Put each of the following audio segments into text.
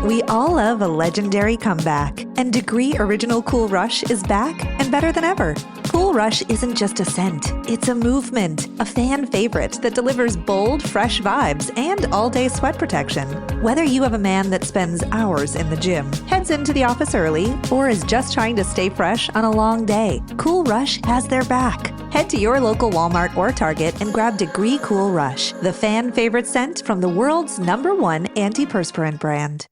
We all love a legendary comeback, and Degree Original Cool Rush is back and better than ever. Cool Rush isn't just a scent, it's a movement, a fan favorite that delivers bold, fresh vibes and all-day sweat protection. Whether you have a man that spends hours in the gym, heads into the office early, or is just trying to stay fresh on a long day, Cool Rush has their back. Head to your local Walmart or Target and grab Degree Cool Rush, the fan favorite scent from the world's #1 antiperspirant brand.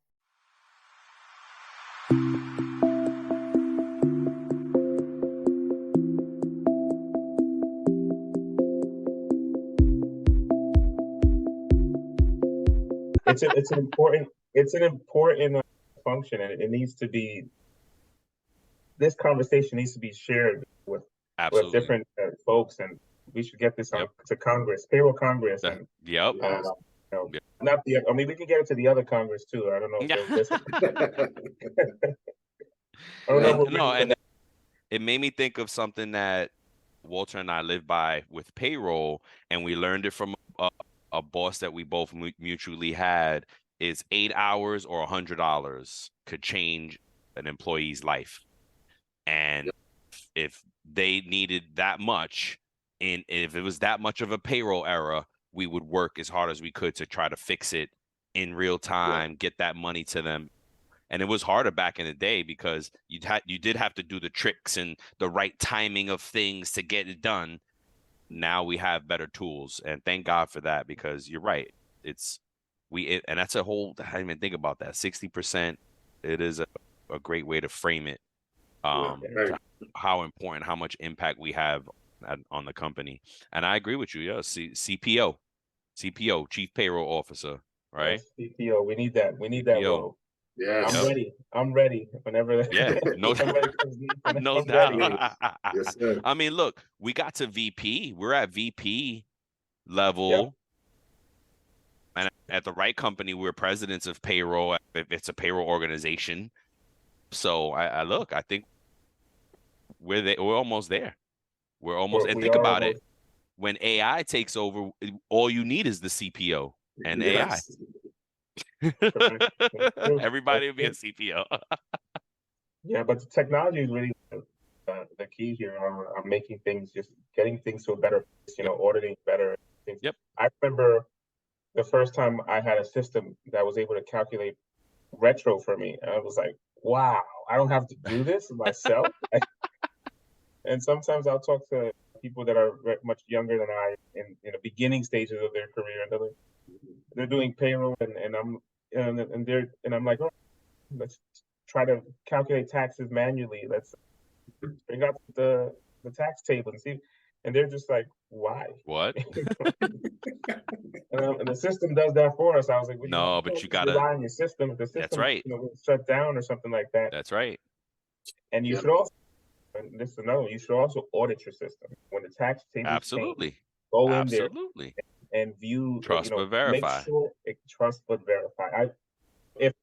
It's an important function, and it needs to be. This conversation needs to be shared with different folks, and we should get this on to Congress, Payroll Congress, and not the. I mean, we can get it to the other Congress too. I don't know if they'll listen. I don't know. And it made me think of something that Walter and I live by with payroll, and we learned it from a boss that we both mutually had. Is 8 hours or $100 could change an employee's life, and if they needed that much, and if it was that much of a payroll error, we would work as hard as we could to try to fix it in real time, get that money to them. And it was harder back in the day because you did have to do the tricks and the right timing of things to get it done. Now we have better tools, and thank God for that, because you're right. And that's a whole, I didn't even think about that. 60%, it is a great way to frame it. How important, how much impact we have on the company. And I agree with you. Yeah, CPO, Chief Payroll Officer, right? Yes, CPO, we need that. We need that role. Yeah, I'm ready. Whenever. Yeah, no doubt. Yes, sir. I mean, look, we got to VP. We're at VP level, and at the right company, we're presidents of payroll. If it's a payroll organization, so I think we're almost there. We're almost. And think about it. When AI takes over, all you need is the CPO and AI. Everybody will be a CPO. Yeah, but the technology is really the key here on making things, just getting things to a better, auditing better things. Yep. I remember the first time I had a system that was able to calculate retro for me. And I was like, wow, I don't have to do this myself. And sometimes I'll talk to people that are much younger than I in the beginning stages of their career, and they're doing payroll, and I'm like, oh, let's try to calculate taxes manually. Let's bring up the tax table and see. And they're just like, why? What? And the system does that for us. I was like, well, no, but you gotta rely on your system. If the system, that's right, shut down or something like that. That's right. And you should also, and this is another one, you should also audit your system when the tax table. Absolutely. Go in there and view, trust but verify. Make sure trust but verify. If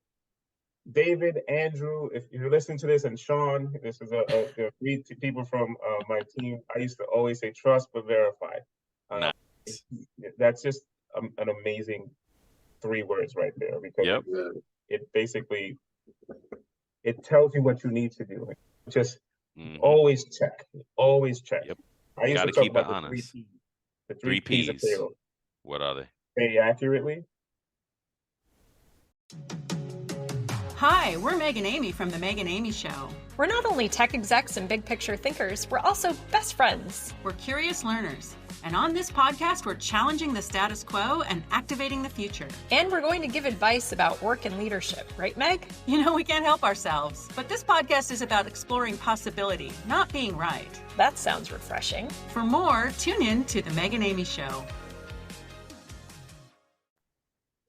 David, Andrew, if you're listening to this, and Sean, this is a 3 people from my team. I used to always say trust but verify. Nice. That's just an amazing 3 words right there, because it basically it tells you what you need to do. Just always check. Yep. I used to talk about the 3 Ps of payroll. What are they? Pay accurately. Hi, we're Meg and Amy from The Meg and Amy Show. We're not only tech execs and big picture thinkers, we're also best friends. We're curious learners. And on this podcast, we're challenging the status quo and activating the future. And we're going to give advice about work and leadership, right, Meg? We can't help ourselves. But this podcast is about exploring possibility, not being right. That sounds refreshing. For more, tune in to The Meg and Amy Show.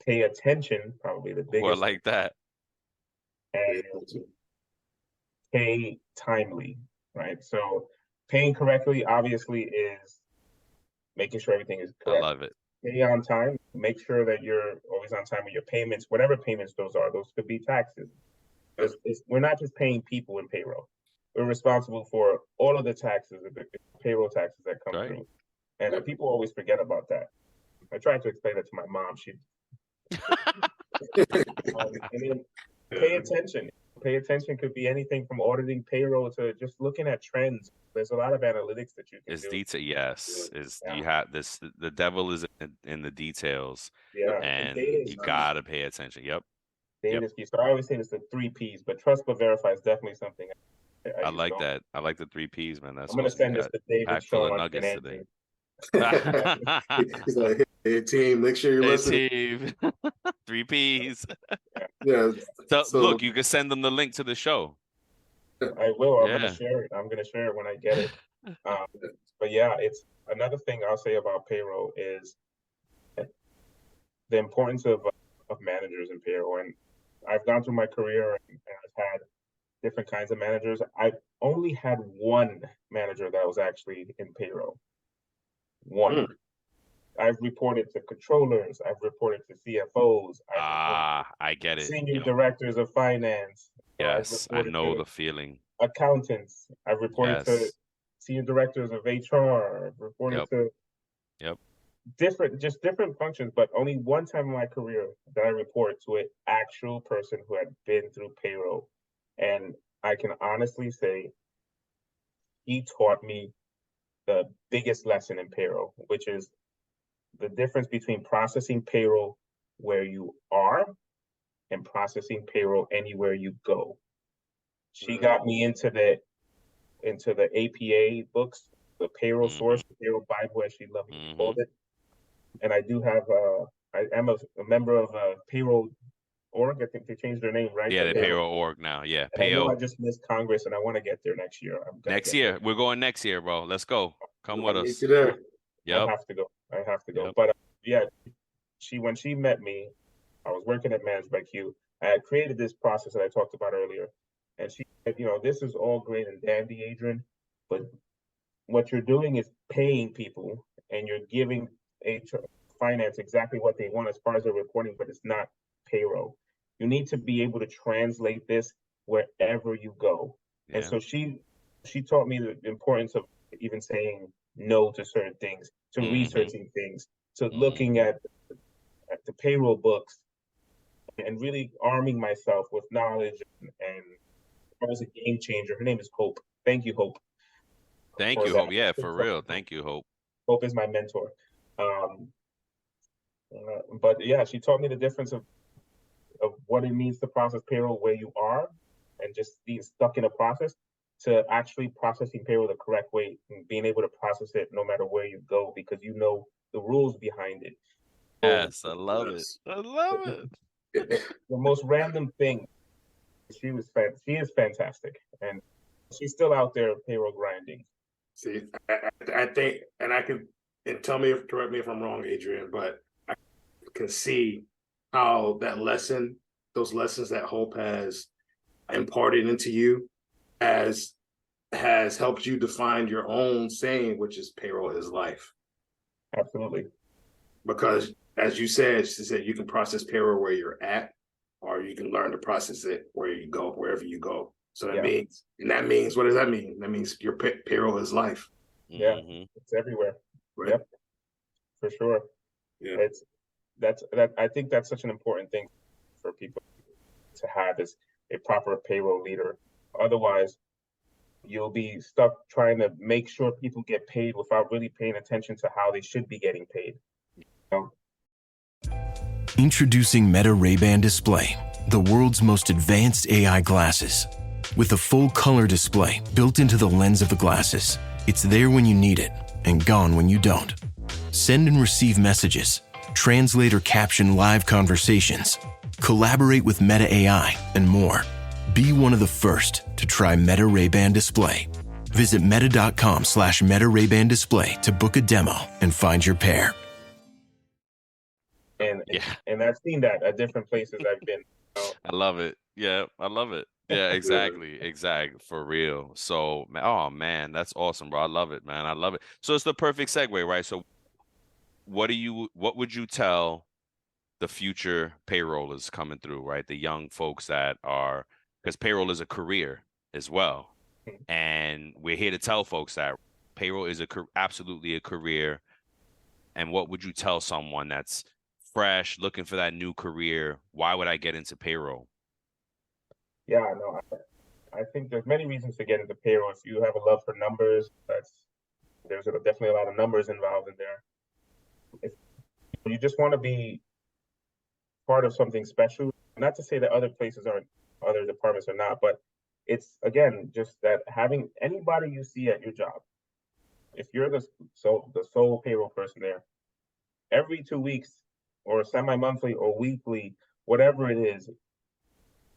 Pay attention, probably the biggest. Well, like that. And pay timely, right? So paying correctly obviously is making sure everything is correct. I love it. Pay on time. Make sure that you're always on time with your payments, whatever payments those are. Those could be taxes. We're not just paying people in payroll. We're responsible for all of the taxes, the payroll taxes that come through. And people always forget about that. I tried to explain that to my mom. And then pay attention. Pay attention could be anything from auditing payroll to just looking at trends. There's a lot of analytics that you can It's do. detail. Yes, is Yeah. you have this. The devil is in the details, Yeah, and data is you key. gotta pay attention. Yep. Data is key. So I always say it's the 3 Ps, but trust but verify is definitely something I I use like all. that. I like the 3 Ps, man. That's I'm gonna awesome. You send this got to David, packed full of Sean, and nuggets today. Andrew. He's like, hey team, make sure you're Hey, listening. team. 3 Ps. Yeah. So, So look, you can send them the link to the show. I will. I'm Yeah. gonna share it. I'm gonna share it when I get it. But yeah, it's another thing I'll say about payroll is the importance of managers in payroll. And I've gone through my career and I've had different kinds of managers. I've only had one manager that was actually in payroll. One. I've reported to controllers. I've reported to CFOs. I get it. Senior Yep. directors of finance. Yes, I know the feeling. Accountants. I've reported to Yes. senior directors of HR. I've reported to different functions, but only one time in my career that I reported to an actual person who had been through payroll. And I can honestly say he taught me the biggest lesson in payroll, which is the difference between processing payroll where you are and processing payroll anywhere you go. She got me into the APA books, the payroll source, the payroll Bible, as she lovingly called it. And I do have I am a member of payroll org. I think they changed their name, right? Yeah, the payroll org now. Yeah, And I know I Payo. just missed Congress, and I want to get there next year. Next year, we're going next year, bro. Let's go. Come with us. there. Yep. I have to go. Yep. But yeah, when she met me, I was working at Managed by Q. I had created this process that I talked about earlier, and she said, this is all great and dandy, Adrian, but what you're doing is paying people, and you're giving HR finance exactly what they want as far as their reporting, but it's not payroll. You need to be able to translate this wherever you go. Yeah. And so she taught me the importance of even saying no to certain things, to researching things, to looking at the payroll books, and really arming myself with knowledge. And I was a game changer. Her name is Hope. Thank you, Hope. Thank you, Hope. Yeah, for real. Thank you, Hope. Hope is my mentor. But yeah, she taught me the difference of what it means to process payroll where you are and just being stuck in a process to actually processing payroll the correct way and being able to process it no matter where you go because you know the rules behind it. Yes, I love it. I love it. The most random thing. She is fantastic, and she's still out there payroll grinding. See, I think, and I can, and correct me if I'm wrong, Adrian, but I can see how those lessons that Hope has imparted into you has helped you define your own saying, which is payroll is life. Absolutely. Because as you said, she said you can process payroll where you're at, or you can learn to process it wherever you go. So that means, what does that mean? That means your payroll is life. Yeah, it's everywhere. Right. Yep, for sure. Yeah, I think that's such an important thing for people to have is a proper payroll leader. Otherwise, you'll be stuck trying to make sure people get paid without really paying attention to how they should be getting paid. Introducing Meta Ray-Ban Display, the world's most advanced AI glasses. With a full color display built into the lens of the glasses, it's there when you need it and gone when you don't. Send and receive messages, translate or caption live conversations, collaborate with Meta AI, and more. Be one of the first to try Meta Ray-Ban Display. Visit meta.com/Meta Ray-Ban Display to book a demo and find your pair. And I've seen that at different places I've been. I love it. Yeah, I love it. Yeah, exactly. For real. So, oh man, that's awesome, bro. I love it, man. I love it. So it's the perfect segue, right? So what would you tell the future payrollers coming through, right? The young folks that are, because payroll is a career as well. And we're here to tell folks that payroll is absolutely a career. And what would you tell someone that's fresh, looking for that new career, why would I get into payroll? Yeah, no, I think there's many reasons to get into payroll. If you have a love for numbers, there's definitely a lot of numbers involved in there. If you just want to be part of something special, not to say that other places aren't, other departments are not, but it's again just that having anybody you see at your job, if you're the sole payroll person there, every 2 weeks or semi-monthly or weekly, whatever it is,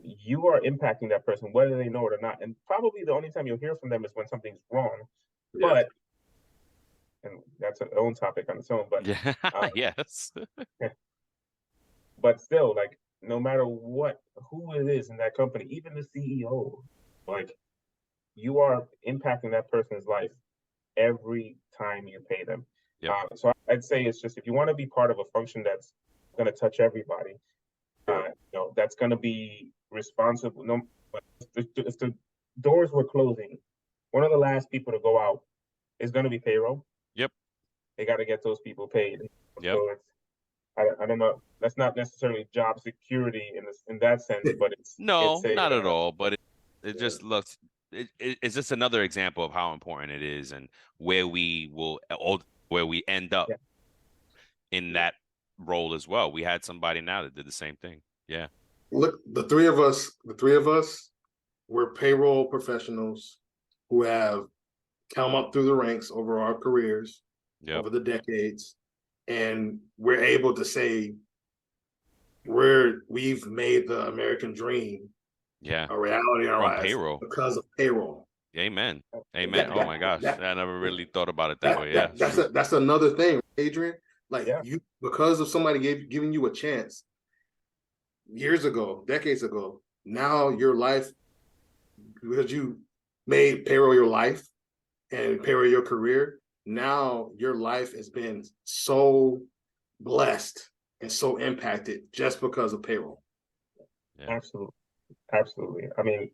you are impacting that person, whether they know it or not. And probably the only time you'll hear from them is when something's wrong. Yeah. But, and that's an own topic on its own, but Yeah, yes. but still, like, no matter who it is in that company, even the CEO, like, you are impacting that person's life every time you pay them. Yep. So I'd say it's just, if you want to be part of a function that's going to touch everybody, that's going to be responsible. No, if the doors were closing, one of the last people to go out is going to be payroll. Yep. They got to get those people paid. Yep. So I don't know. That's not necessarily job security in that sense, but it's not at all. But it just looks. It's just another example of how important it is and where we end up in that role as well. We had somebody now that did the same thing. Yeah. Look, the three of us, we're payroll professionals who have come up through the ranks over our careers, over the decades, and we're able to say we've made the American dream a reality in our lives payroll because of payroll. Amen. Oh my gosh, I never really thought about it that way. Yeah, that's another thing, Adrian. Like you, because of somebody giving you a chance years ago, decades ago. Now your life, because you made payroll your life and payroll your career. Now your life has been so blessed and so impacted just because of payroll. Yeah. Absolutely. I mean,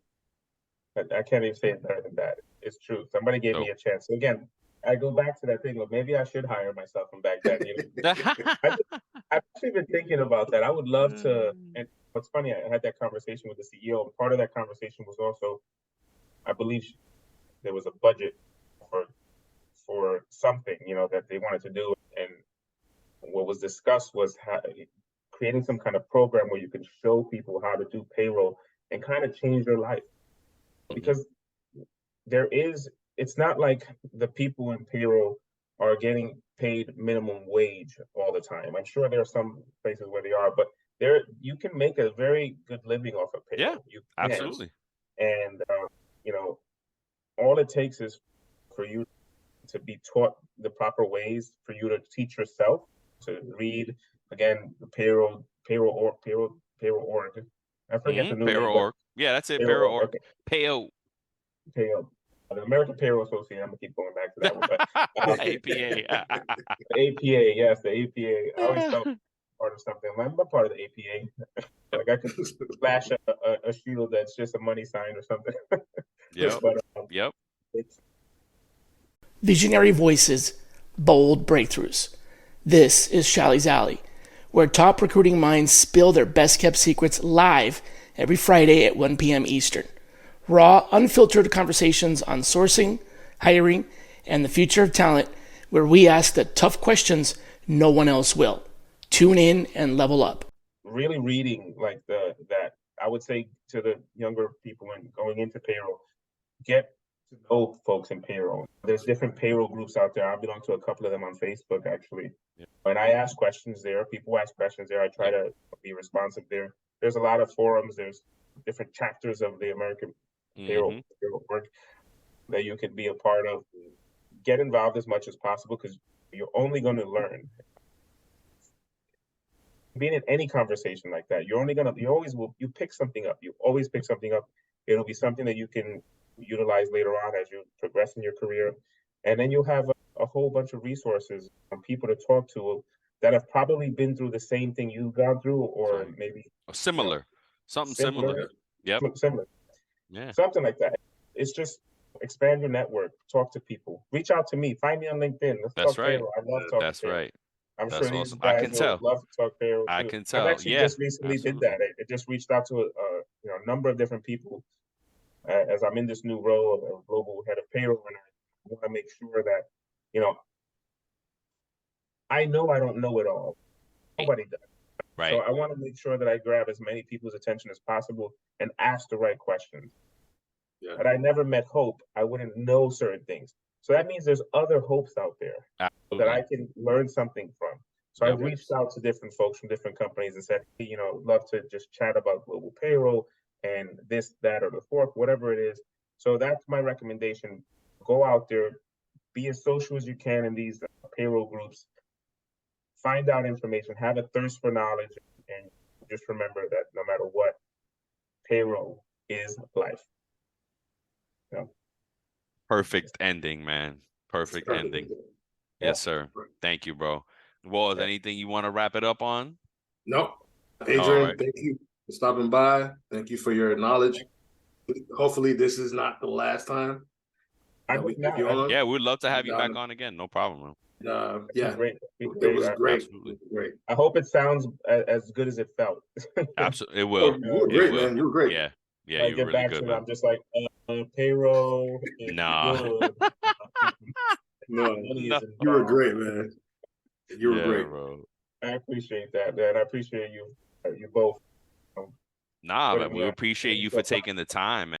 I can't even say it better than that. It's true. Somebody gave me a chance. So again, I go back to that thing of maybe I should hire myself from back then. I've actually been thinking about that. I would love to. And what's funny, I had that conversation with the CEO. And part of that conversation was also, I believe there was a budget for something, that they wanted to do. And what was discussed was creating some kind of program where you can show people how to do payroll and kind of change their life. Because it's not like the people in payroll are getting paid minimum wage all the time. I'm sure there are some places where they are, but you can make a very good living off of payroll. Yeah, absolutely. And all it takes is for you to be taught the proper ways, for you to teach yourself to read. Again, the payroll org. I forget the new payroll name. Org. Yeah, that's it. Payroll org. Okay. Payroll. The American Payroll Association. I'm gonna keep going back to that one. But, APA. The APA. Yes, the APA. I always felt part of something. I'm a part of the APA. Like I could flash a shield that's just a money sign or something. Yep. Visionary voices, bold breakthroughs. This is Shally's Alley, where top recruiting minds spill their best-kept secrets live every Friday at 1 p.m. Eastern. Raw, unfiltered conversations on sourcing, hiring, and the future of talent, where we ask the tough questions no one else will. Tune in and level up. Really reading like that, I would say to the younger people when going into payroll, get to know folks in payroll. There's different payroll groups out there. I belong to a couple of them on Facebook, actually. And I ask questions there. People ask questions there. I try to be responsive there. There's a lot of forums. There's different chapters of the American payroll work that you could be a part of. Get involved as much as possible because you're only going to learn. Being in any conversation like that, you pick something up. You always pick something up. It'll be something that you can utilize later on as you progress in your career. And then you'll have a whole bunch of resources and people to talk to that have probably been through the same thing you've gone through, or maybe similar. Something similar. Yep. Similar. Yeah. Something like that. It's just expand your network, talk to people, reach out to me, find me on LinkedIn. Let's That's talk right. payroll. I love talking That's payroll. right. I'm That's sure these awesome. I guys can will tell. love to talk payroll I too. can I've tell. actually Yeah, just recently did absolutely. that. I just reached out to a number of different people as I'm in this new role of global head of payroll, and I want to make sure that you know I know I don't know it all. Nobody does. So Right. I want to make sure that I grab as many people's attention as possible and ask the right questions. Yeah. Had I never met Hope, I wouldn't know certain things. So that means there's other Hopes out there that I Absolutely. can learn something from. So Yep. I've reached out to different folks from different companies and said, hey, love to just chat about global payroll and this, that, or the fourth, whatever it is. So that's my recommendation. Go out there, be as social as you can in these payroll groups, find out information, have a thirst for knowledge, and just remember that no matter what, payroll is life. Perfect ending, man. Perfect ending. Yes, sir. Thank you, bro. Well, is anything you want to wrap it up on? No. All Adrian, right. thank you for stopping by. Thank you for your knowledge. Hopefully this is not the last time I that we hope have you not. on. Yeah, we'd love to have you back on again. No problem, man. Yeah, Great. it was great. Absolutely. It was great. I hope it sounds as good as it felt. Absolutely. It Oh, will. you were It great, will. man. You were great. Yeah. Yeah, When I you were get really back good, to it, man. I'm just like, payroll is Nah. good. No, Money No. is you were involved. great, man. You were Yeah, great. bro. I appreciate that, man. I appreciate you both. Nah, putting man, me we on- appreciate putting me you to for a taking the time.